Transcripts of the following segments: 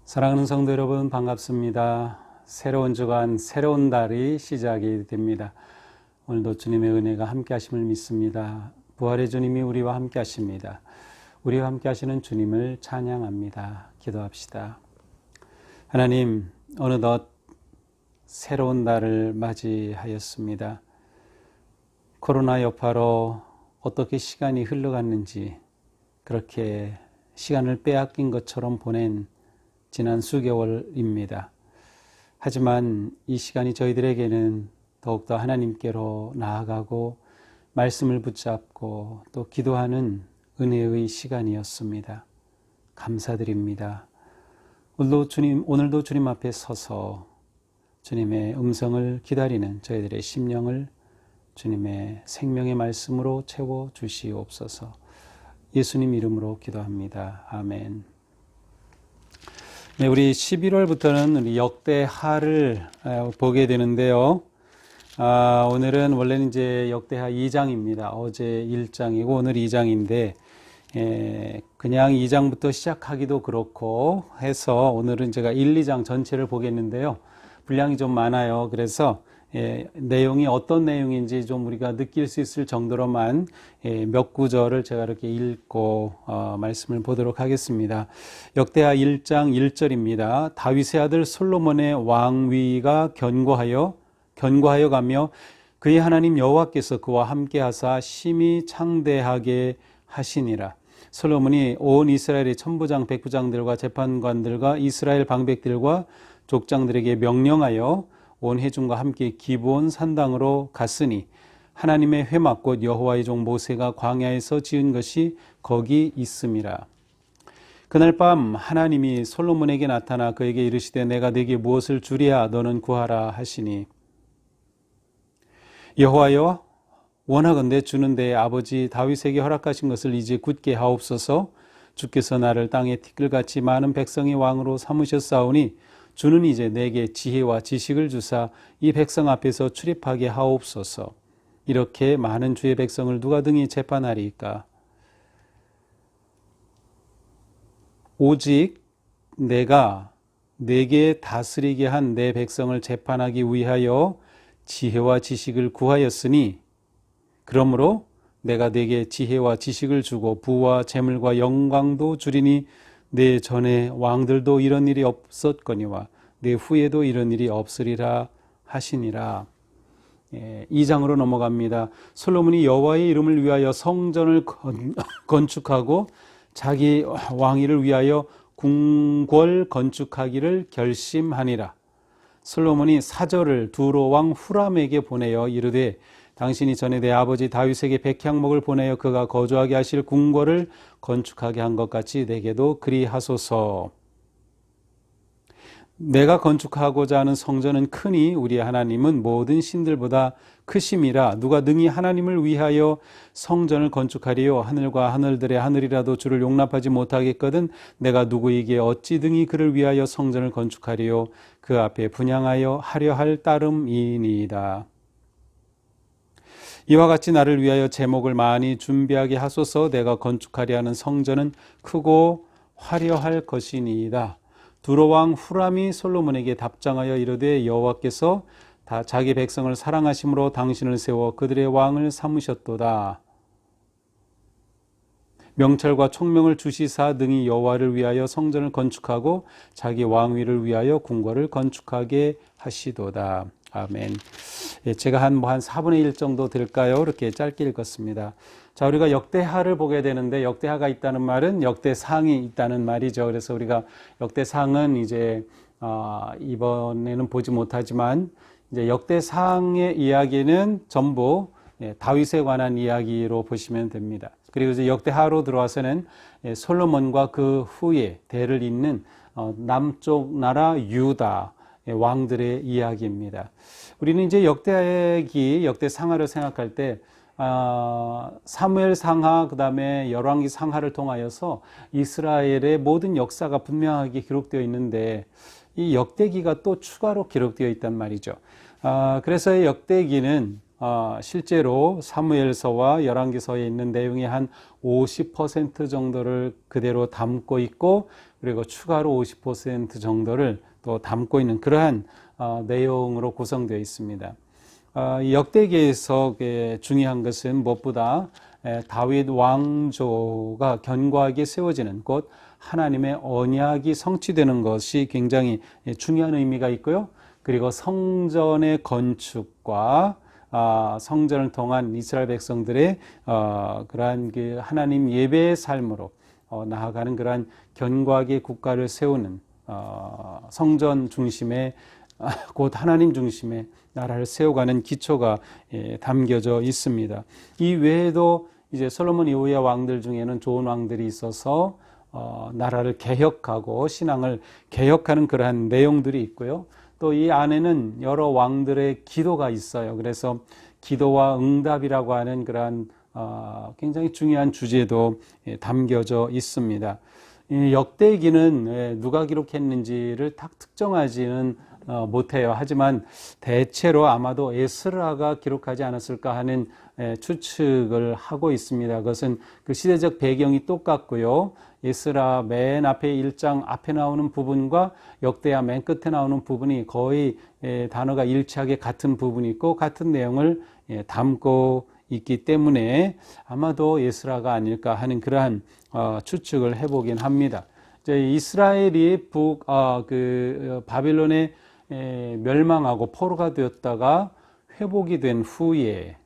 사랑하는 성도 여러분, 반갑습니다. 새로운 주간, 새로운 달이 시작이 됩니다. 오늘도 주님의 은혜가 함께 하심을 믿습니다. 부활의 주님이 우리와 함께 하십니다. 우리와 함께 하시는 주님을 찬양합니다. 기도합시다. 하나님, 어느덧 새로운 달을 맞이하였습니다. 코로나 여파로 어떻게 시간이 흘러갔는지 그렇게 시간을 빼앗긴 것처럼 보낸 지난 수개월입니다. 하지만 이 시간이 저희들에게는 더욱더 하나님께로 나아가고 말씀을 붙잡고 또 기도하는 은혜의 시간이었습니다. 감사드립니다. 오늘도 주님 앞에 서서 주님의 음성을 기다리는 저희들의 심령을 주님의 생명의 말씀으로 채워 주시옵소서. 예수님 이름으로 기도합니다. 아멘. 네, 우리 11월부터는 우리 역대하를 보게 되는데요. 오늘은 원래는 이제 역대하 2장입니다. 어제 1장이고 오늘 2장인데, 그냥 2장부터 시작하기도 그렇고 해서 오늘은 제가 1, 2장 전체를 보겠는데요. 분량이 좀 많아요. 그래서 내용이 어떤 내용인지 좀 우리가 느낄 수 있을 정도로만 몇 구절을 제가 이렇게 읽고 말씀을 보도록 하겠습니다. 역대하 1장 1절입니다. 다윗의 아들 솔로몬의 왕위가 견고하여 가며 그의 하나님 여호와께서 그와 함께 하사 심히 창대하게 하시니라. 솔로몬이 온 이스라엘의 천부장 백부장들과 재판관들과 이스라엘 방백들과 족장들에게 명령하여 온 회중과 함께 기브온 산당으로 갔으니 하나님의 회막 곧 여호와의 종 모세가 광야에서 지은 것이 거기 있음이라. 그날 밤 하나님이 솔로몬에게 나타나 그에게 이르시되 내가 네게 무엇을 주랴 너는 구하라 하시니 여호와여 원하건대 주는 내 아버지 다윗에게 허락하신 것을 이제 굳게 하옵소서. 주께서 나를 땅에 티끌같이 많은 백성의 왕으로 삼으셨사오니 주는 이제 내게 지혜와 지식을 주사 이 백성 앞에서 출입하게 하옵소서. 이렇게 많은 주의 백성을 누가 등이 재판하리이까? 오직 내가 내게 다스리게 한 내 백성을 재판하기 위하여 지혜와 지식을 구하였으니 그러므로 내가 내게 지혜와 지식을 주고 부와 재물과 영광도 주리니 내 전에 왕들도 이런 일이 없었거니와 내 후에도 이런 일이 없으리라 하시니라. 2장으로 넘어갑니다. 솔로몬이 여호와의 이름을 위하여 성전을 건축하고 자기 왕위를 위하여 궁궐 건축하기를 결심하니라. 솔로몬이 사절을 두로 왕 후람에게 보내어 이르되 당신이 전에 내 아버지 다윗에게 백향목을 보내어 그가 거주하게 하실 궁궐을 건축하게 한 것 같이 내게도 그리하소서. 내가 건축하고자 하는 성전은 크니 우리 하나님은 모든 신들보다 크심이라. 누가 능히 하나님을 위하여 성전을 건축하리요? 하늘과 하늘들의 하늘이라도 주를 용납하지 못하겠거든 내가 누구에게 어찌 등이 그를 위하여 성전을 건축하리요? 그 앞에 분향하여 하려 할 따름이니이다. 이와 같이 나를 위하여 제목을 많이 준비하게 하소서. 내가 건축하려 하는 성전은 크고 화려할 것이니이다. 두로 왕 후람이 솔로몬에게 답장하여 이르되 여호와께서 다 자기 백성을 사랑하심으로 당신을 세워 그들의 왕을 삼으셨도다. 명철과 총명을 주시사 능히 여호와를 위하여 성전을 건축하고 자기 왕위를 위하여 궁궐을 건축하게 하시도다. 아멘. 제가 한 4분의 1 정도 될까요? 이렇게 짧게 읽었습니다. 자, 우리가 역대하를 보게 되는데 역대하가 있다는 말은 역대상이 있다는 말이죠. 그래서 우리가 역대상은 이제 이번에는 보지 못하지만 이제 역대상의 이야기는 전부 다윗에 관한 이야기로 보시면 됩니다. 그리고 이제 역대하로 들어와서는 솔로몬과 그 후에 대를 잇는 남쪽 나라 유다 왕들의 이야기입니다. 우리는 이제 역대기, 역대상하를 생각할 때 사무엘 상하, 그 다음에 열왕기 상하를 통하여서 이스라엘의 모든 역사가 분명하게 기록되어 있는데 이 역대기가 또 추가로 기록되어 있단 말이죠. 그래서 이 역대기는 실제로 사무엘서와 열왕기서에 있는 내용의 한 50% 정도를 그대로 담고 있고 그리고 추가로 50% 정도를 또 담고 있는 그러한 내용으로 구성되어 있습니다. 이 역대기에서 중요한 것은 무엇보다 다윗 왕조가 견고하게 세워지는 곧 하나님의 언약이 성취되는 것이 굉장히 중요한 의미가 있고요. 그리고 성전의 건축과 성전을 통한 이스라엘 백성들의 그러한 그 하나님 예배의 삶으로 나아가는 그러한 견고하게 국가를 세우는 성전 중심의 곧 하나님 중심의 나라를 세워가는 기초가 담겨져 있습니다. 이 외에도 이제 솔로몬 이후의 왕들 중에는 좋은 왕들이 있어서 나라를 개혁하고 신앙을 개혁하는 그러한 내용들이 있고요. 또 이 안에는 여러 왕들의 기도가 있어요. 그래서 기도와 응답이라고 하는 그러한 굉장히 중요한 주제도 담겨져 있습니다. 이 역대기는 누가 기록했는지를 딱 특정하지는 못해요. 하지만 대체로 아마도 에스라가 기록하지 않았을까 하는 추측을 하고 있습니다. 그것은 그 시대적 배경이 똑같고요. 에스라 맨 앞에 1장 앞에 나오는 부분과 역대하 맨 끝에 나오는 부분이 거의 단어가 일치하게 같은 부분이 있고 같은 내용을 담고 있기 때문에 아마도 에스라가 아닐까 하는 그러한 추측을 해보긴 합니다. 이제 이스라엘이 바빌론에 멸망하고 포로가 되었다가 회복이 된 후에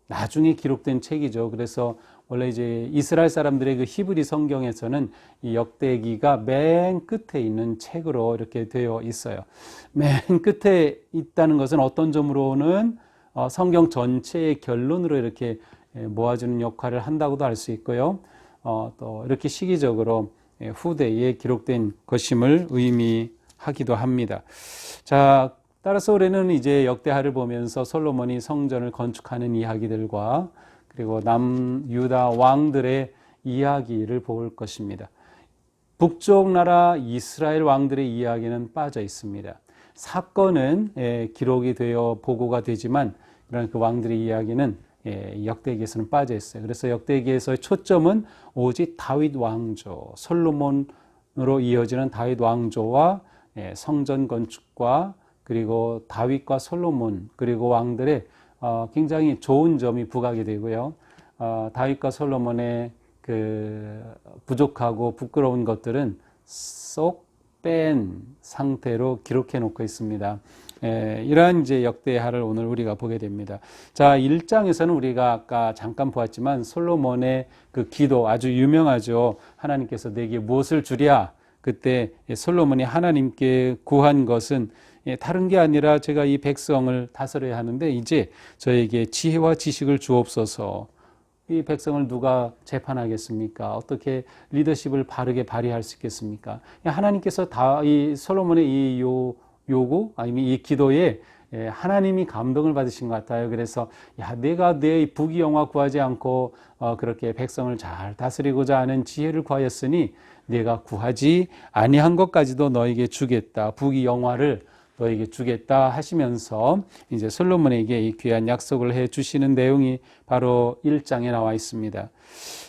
나중에 기록된 책이죠. 그래서 원래 이제 이스라엘 사람들의 그 히브리 성경에서는 이 역대기가 맨 끝에 있는 책으로 이렇게 되어 있어요. 맨 끝에 있다는 것은 어떤 점으로는 성경 전체의 결론으로 이렇게 모아주는 역할을 한다고도 할 수 있고요. 또 이렇게 시기적으로 후대에 기록된 것임을 의미하기도 합니다. 자, 따라서 올해는 이제 역대하를 보면서 솔로몬이 성전을 건축하는 이야기들과 그리고 남유다 왕들의 이야기를 볼 것입니다. 북쪽 나라 이스라엘 왕들의 이야기는 빠져 있습니다. 사건은 기록이 되어 보고가 되지만 이런 그 왕들의 이야기는 역대기에서는 빠져 있어요. 그래서 역대기에서의 초점은 오직 다윗 왕조, 솔로몬으로 이어지는 다윗 왕조와 성전 건축과 그리고 다윗과 솔로몬 그리고 왕들의 굉장히 좋은 점이 부각이 되고요. 다윗과 솔로몬의 그 부족하고 부끄러운 것들은 쏙 뺀 상태로 기록해 놓고 있습니다. 이러한 이제 역대하를 오늘 우리가 보게 됩니다. 자, 1장에서는 우리가 아까 잠깐 보았지만 솔로몬의 그 기도 아주 유명하죠. 하나님께서 내게 무엇을 주랴? 그때 솔로몬이 하나님께 구한 것은 다른 게 아니라 제가 이 백성을 다스려야 하는데 이제 저에게 지혜와 지식을 주옵소서. 이 백성을 누가 재판하겠습니까? 어떻게 리더십을 바르게 발휘할 수 있겠습니까? 하나님께서 이 솔로몬의 이 요구 아니면 이 기도에 하나님이 감동을 받으신 것 같아요. 그래서 내가 내 부귀영화 구하지 않고 그렇게 백성을 잘 다스리고자 하는 지혜를 구하였으니 내가 구하지 아니한 것까지도 너에게 주겠다. 부귀영화를 너에게 주겠다 하시면서 이제 솔로몬에게 이 귀한 약속을 해 주시는 내용이 바로 1장에 나와 있습니다.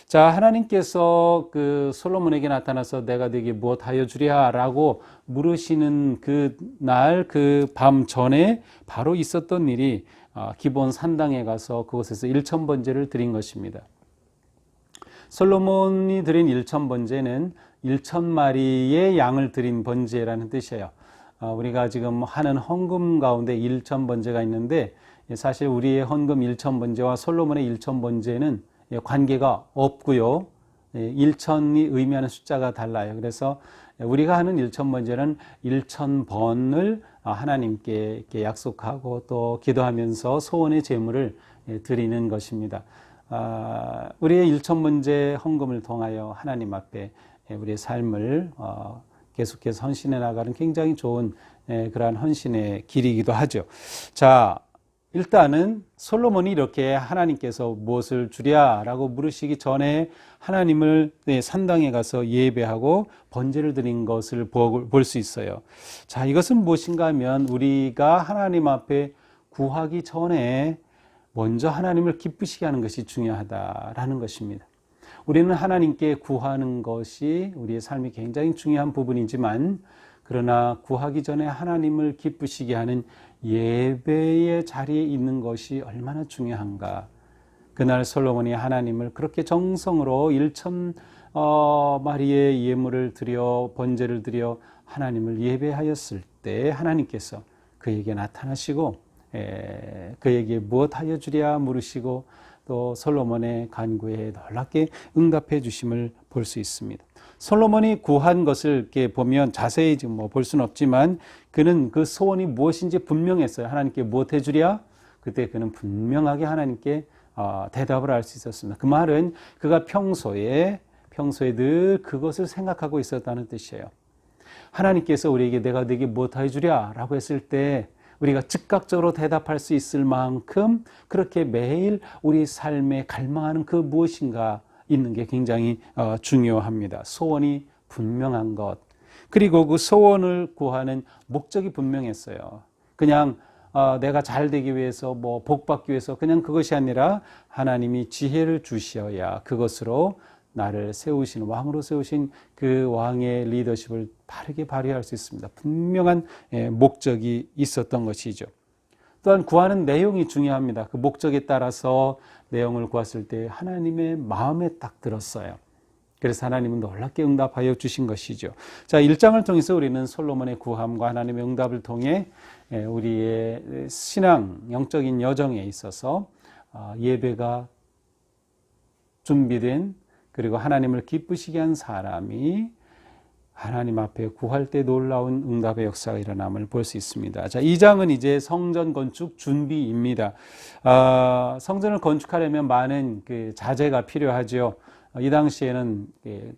자, 하나님께서 그 솔로몬에게 나타나서 내가 네게 무엇하여 주랴 라고 물으시는 그 날 그 밤 전에 바로 있었던 일이 기브온 산당에 가서 그곳에서 1,000번제를 드린 것입니다. 솔로몬이 드린 1,000번제는 1,000마리의 양을 드린 번제라는 뜻이에요. 우리가 지금 하는 헌금 가운데 1,000번제가 있는데 사실 우리의 헌금 1,000번제와 솔로몬의 1,000번제는 관계가 없고요. 1,000이 의미하는 숫자가 달라요. 그래서 우리가 하는 1,000번제는 1,000번을 하나님께 이렇게 약속하고 또 기도하면서 소원의 제물을 드리는 것입니다. 우리의 1,000번제 헌금을 통하여 하나님 앞에 우리의 삶을 계속해서 헌신해 나가는 굉장히 좋은 그러한 헌신의 길이기도 하죠. 자, 일단은 솔로몬이 이렇게 하나님께서 무엇을 주랴라고 물으시기 전에 하나님을 산당에 가서 예배하고 번제를 드린 것을 볼 수 있어요. 자, 이것은 무엇인가 하면 우리가 하나님 앞에 구하기 전에 먼저 하나님을 기쁘시게 하는 것이 중요하다라는 것입니다. 우리는 하나님께 구하는 것이 우리의 삶이 굉장히 중요한 부분이지만 그러나 구하기 전에 하나님을 기쁘시게 하는 예배의 자리에 있는 것이 얼마나 중요한가. 그날 솔로몬이 하나님을 그렇게 정성으로 1,000마리의 예물을 드려 번제를 드려 하나님을 예배하였을 때 하나님께서 그에게 나타나시고 그에게 무엇하여 주랴 물으시고 또 솔로몬의 간구에 놀랍게 응답해 주심을 볼 수 있습니다. 솔로몬이 구한 것을 이렇게 보면 자세히 지금 볼 수는 없지만 그는 그 소원이 무엇인지 분명했어요. 하나님께 무엇 해주랴? 그때 그는 분명하게 하나님께 대답을 할 수 있었습니다. 그 말은 그가 평소에 늘 그것을 생각하고 있었다는 뜻이에요. 하나님께서 우리에게 내가 네게 무엇 해주랴? 라고 했을 때 우리가 즉각적으로 대답할 수 있을 만큼 그렇게 매일 우리 삶에 갈망하는 그 무엇인가 있는 게 굉장히 중요합니다. 소원이 분명한 것. 그리고 그 소원을 구하는 목적이 분명했어요. 그냥 내가 잘 되기 위해서 복 받기 위해서 그냥 그것이 아니라 하나님이 지혜를 주셔야 그것으로 나를 세우신 왕으로 세우신 그 왕의 리더십을 바르게 발휘할 수 있습니다. 분명한 목적이 있었던 것이죠. 또한 구하는 내용이 중요합니다. 그 목적에 따라서 내용을 구했을 때 하나님의 마음에 딱 들었어요. 그래서 하나님은 놀랍게 응답하여 주신 것이죠. 자, 1장을 통해서 우리는 솔로몬의 구함과 하나님의 응답을 통해 우리의 신앙, 영적인 여정에 있어서 예배가 준비된 그리고 하나님을 기쁘시게 한 사람이 하나님 앞에 구할 때 놀라운 응답의 역사가 일어남을 볼 수 있습니다. 자, 2장은 이제 성전 건축 준비입니다. 성전을 건축하려면 많은 그 자재가 필요하죠. 이 당시에는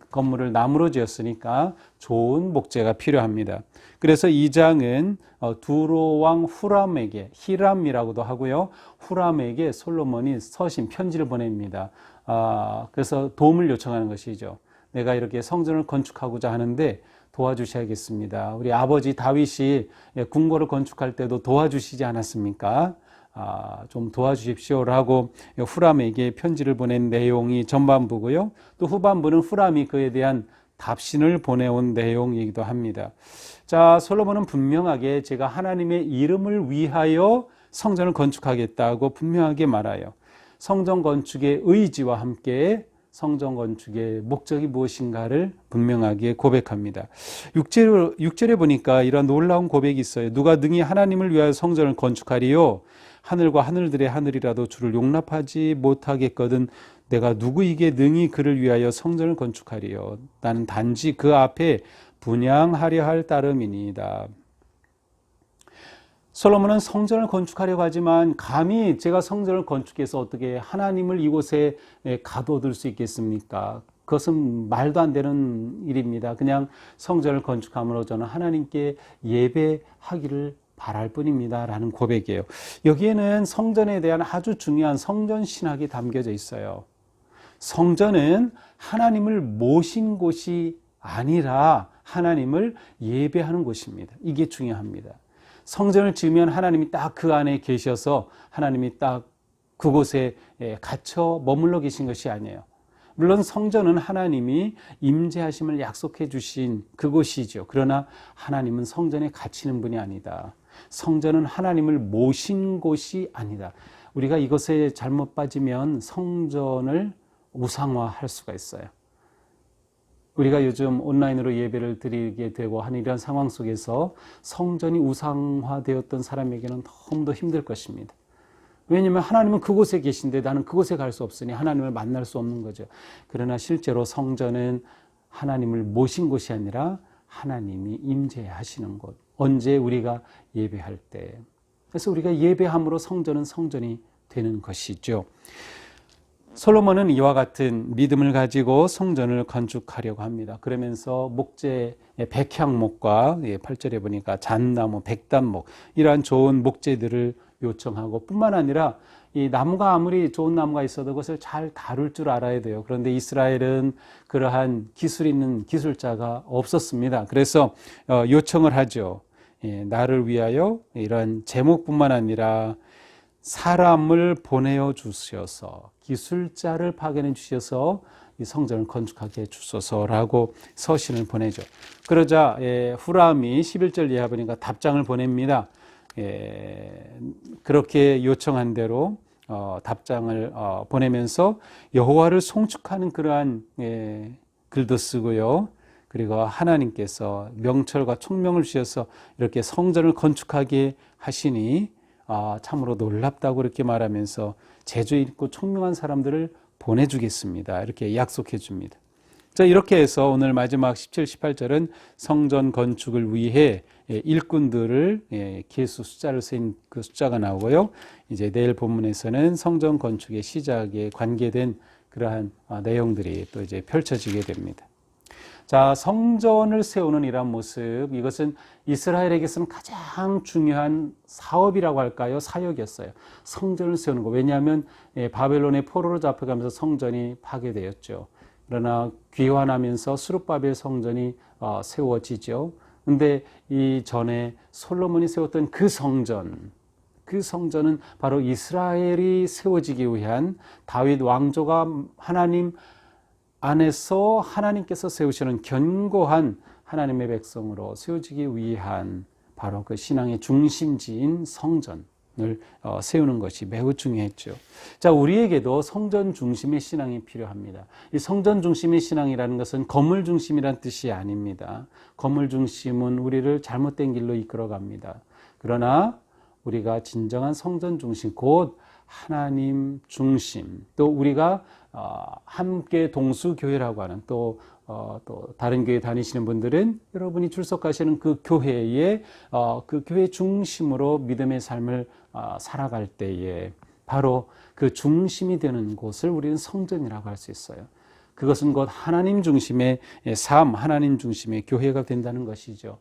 건물을 나무로 지었으니까 좋은 목재가 필요합니다. 그래서 2장은 두로 왕 후람에게, 히람이라고도 하고요, 후람에게 솔로몬이 서신 편지를 보냅니다. 그래서 도움을 요청하는 것이죠. 내가 이렇게 성전을 건축하고자 하는데 도와주셔야겠습니다. 우리 아버지 다윗이 궁궐을 건축할 때도 도와주시지 않았습니까? 좀 도와주십시오라고 후람에게 편지를 보낸 내용이 전반부고요. 또 후반부는 후람이 그에 대한 답신을 보내온 내용이기도 합니다. 자, 솔로몬은 분명하게 제가 하나님의 이름을 위하여 성전을 건축하겠다고 분명하게 말해요. 성전 건축의 의지와 함께 성전 건축의 목적이 무엇인가를 분명하게 고백합니다. 6절에 보니까 이런 놀라운 고백이 있어요. 누가 능히 하나님을 위하여 성전을 건축하리요? 하늘과 하늘들의 하늘이라도 주를 용납하지 못하겠거든 내가 누구에게 능히 그를 위하여 성전을 건축하리요? 나는 단지 그 앞에 분향하려 할 따름이니이다. 솔로몬은 성전을 건축하려고 하지만 감히 제가 성전을 건축해서 어떻게 하나님을 이곳에 가둬둘 수 있겠습니까? 그것은 말도 안 되는 일입니다. 그냥 성전을 건축함으로 저는 하나님께 예배하기를 바랄 뿐입니다. 라는 고백이에요. 여기에는 성전에 대한 아주 중요한 성전 신학이 담겨져 있어요. 성전은 하나님을 모신 곳이 아니라 하나님을 예배하는 곳입니다. 이게 중요합니다. 성전을 지으면 하나님이 딱 그 안에 계셔서 하나님이 딱 그곳에 갇혀 머물러 계신 것이 아니에요. 물론 성전은 하나님이 임재하심을 약속해 주신 그곳이죠. 그러나 하나님은 성전에 갇히는 분이 아니다. 성전은 하나님을 모신 곳이 아니다. 우리가 이것에 잘못 빠지면 성전을 우상화할 수가 있어요. 우리가 요즘 온라인으로 예배를 드리게 되고 하는 이런 상황 속에서 성전이 우상화되었던 사람에게는 너무도 힘들 것입니다. 왜냐하면 하나님은 그곳에 계신데 나는 그곳에 갈 수 없으니 하나님을 만날 수 없는 거죠. 그러나 실제로 성전은 하나님을 모신 곳이 아니라 하나님이 임재하시는 곳. 언제 우리가 예배할 때. 그래서 우리가 예배함으로 성전은 성전이 되는 것이죠. 솔로몬은 이와 같은 믿음을 가지고 성전을 건축하려고 합니다. 그러면서 목재 백향목과 8절에 보니까 잣나무, 백단목 이러한 좋은 목재들을 요청하고 뿐만 아니라 이 나무가 아무리 좋은 나무가 있어도 그것을 잘 다룰 줄 알아야 돼요. 그런데 이스라엘은 그러한 기술 있는 기술자가 없었습니다. 그래서 요청을 하죠. 나를 위하여 이런 제목뿐만 아니라 사람을 보내어 주셔서 기술자를 파견해 주셔서 이 성전을 건축하게 해주소서라고 서신을 보내죠. 그러자 후람이 11절 이하 보니까 답장을 보냅니다. 그렇게 요청한 대로 답장을 보내면서 여호와를 송축하는 그러한 글도 쓰고요. 그리고 하나님께서 명철과 총명을 주셔서 이렇게 성전을 건축하게 하시니 참으로 놀랍다고 이렇게 말하면서 재주 있고 총명한 사람들을 보내주겠습니다. 이렇게 약속해 줍니다. 자, 이렇게 해서 오늘 마지막 17, 18절은 성전 건축을 위해 일꾼들을 계수 숫자를 쓴 그 숫자가 나오고요. 이제 내일 본문에서는 성전 건축의 시작에 관계된 그러한 내용들이 또 이제 펼쳐지게 됩니다. 자, 성전을 세우는 이러한 모습, 이것은 이스라엘에게서는 가장 중요한 사업이라고 할까요? 사역이었어요. 성전을 세우는 거. 왜냐하면 바벨론의 포로로 잡혀가면서 성전이 파괴되었죠. 그러나 귀환하면서 스룹바벨 성전이 세워지죠. 근데 이 전에 솔로몬이 세웠던 그 성전은 바로 이스라엘이 세워지기 위한 다윗 왕조가 하나님 안에서 하나님께서 세우시는 견고한 하나님의 백성으로 세워지기 위한 바로 그 신앙의 중심지인 성전을 세우는 것이 매우 중요했죠. 자, 우리에게도 성전 중심의 신앙이 필요합니다. 이 성전 중심의 신앙이라는 것은 건물 중심이란 뜻이 아닙니다. 건물 중심은 우리를 잘못된 길로 이끌어갑니다. 그러나 우리가 진정한 성전 중심, 곧 하나님 중심, 또 우리가 함께 동수교회라고 하는 또 다른 교회 다니시는 분들은 여러분이 출석하시는 그 교회의 그 교회 중심으로 믿음의 삶을 살아갈 때에 바로 그 중심이 되는 곳을 우리는 성전이라고 할 수 있어요. 그것은 곧 하나님 중심의 삶, 하나님 중심의 교회가 된다는 것이죠.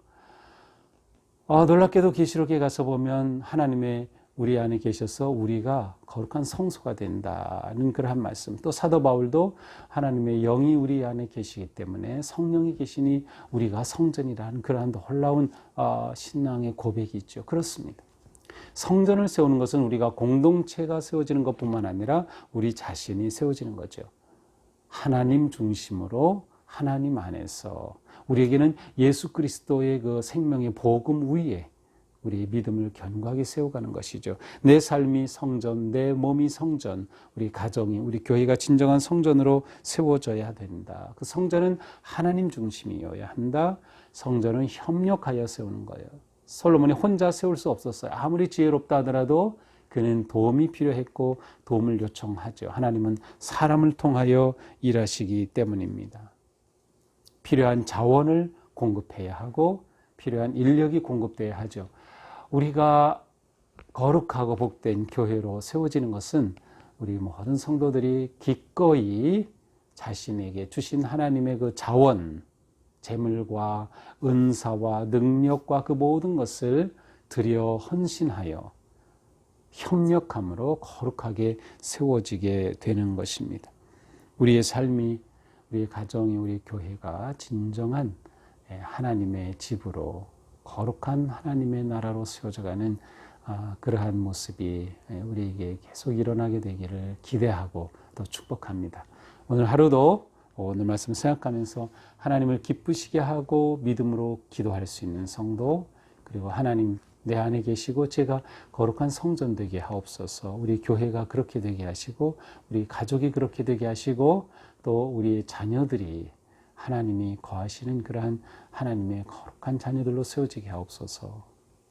놀랍게도 계시록에 가서 보면 하나님의 우리 안에 계셔서 우리가 거룩한 성소가 된다는 그러한 말씀. 또 사도 바울도 하나님의 영이 우리 안에 계시기 때문에 성령이 계시니 우리가 성전이라는 그러한 놀라운 신앙의 고백이 있죠. 그렇습니다. 성전을 세우는 것은 우리가 공동체가 세워지는 것뿐만 아니라 우리 자신이 세워지는 거죠. 하나님 중심으로 하나님 안에서 우리에게는 예수 그리스도의 그 생명의 복음 위에 우리의 믿음을 견고하게 세워가는 것이죠. 내 삶이 성전, 내 몸이 성전, 우리 가정이, 우리 교회가 진정한 성전으로 세워져야 된다. 그 성전은 하나님 중심이어야 한다. 성전은 협력하여 세우는 거예요. 솔로몬이 혼자 세울 수 없었어요. 아무리 지혜롭다 하더라도 그는 도움이 필요했고 도움을 요청하죠. 하나님은 사람을 통하여 일하시기 때문입니다. 필요한 자원을 공급해야 하고 필요한 인력이 공급돼야 하죠. 우리가 거룩하고 복된 교회로 세워지는 것은 우리 모든 성도들이 기꺼이 자신에게 주신 하나님의 그 자원, 재물과 은사와 능력과 그 모든 것을 들여 헌신하여 협력함으로 거룩하게 세워지게 되는 것입니다. 우리의 삶이, 우리의 가정이, 우리 교회가 진정한 하나님의 집으로 거룩한 하나님의 나라로 세워져가는 그러한 모습이 우리에게 계속 일어나게 되기를 기대하고 또 축복합니다. 오늘 하루도 오늘 말씀 생각하면서 하나님을 기쁘시게 하고 믿음으로 기도할 수 있는 성도, 그리고 하나님 내 안에 계시고 제가 거룩한 성전 되게 하옵소서. 우리 교회가 그렇게 되게 하시고 우리 가족이 그렇게 되게 하시고 또 우리 자녀들이 하나님이 거하시는 그러한 하나님의 거룩한 자녀들로 세워지게 하옵소서.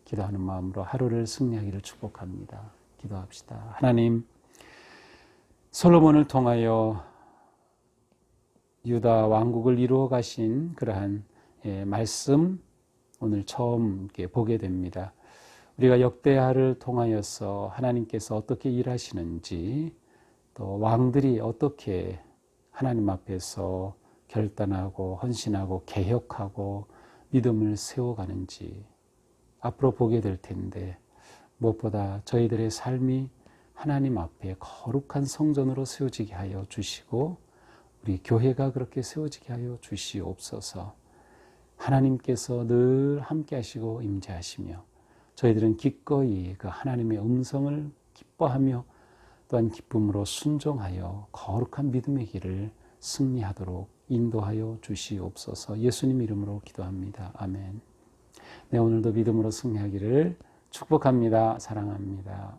기도하는 마음으로 하루를 승리하기를 축복합니다. 기도합시다. 하나님, 솔로몬을 통하여 유다 왕국을 이루어 가신 그러한 말씀 오늘 처음 보게 됩니다. 우리가 역대하를 통하여서 하나님께서 어떻게 일하시는지, 또 왕들이 어떻게 하나님 앞에서 결단하고 헌신하고 개혁하고 믿음을 세워가는지 앞으로 보게 될 텐데, 무엇보다 저희들의 삶이 하나님 앞에 거룩한 성전으로 세워지게 하여 주시고 우리 교회가 그렇게 세워지게 하여 주시옵소서. 하나님께서 늘 함께 하시고 임재하시며 저희들은 기꺼이 그 하나님의 음성을 기뻐하며 또한 기쁨으로 순종하여 거룩한 믿음의 길을 승리하도록 인도하여 주시옵소서. 예수님 이름으로 기도합니다. 아멘. 네, 오늘도 믿음으로 승리하기를 축복합니다. 사랑합니다.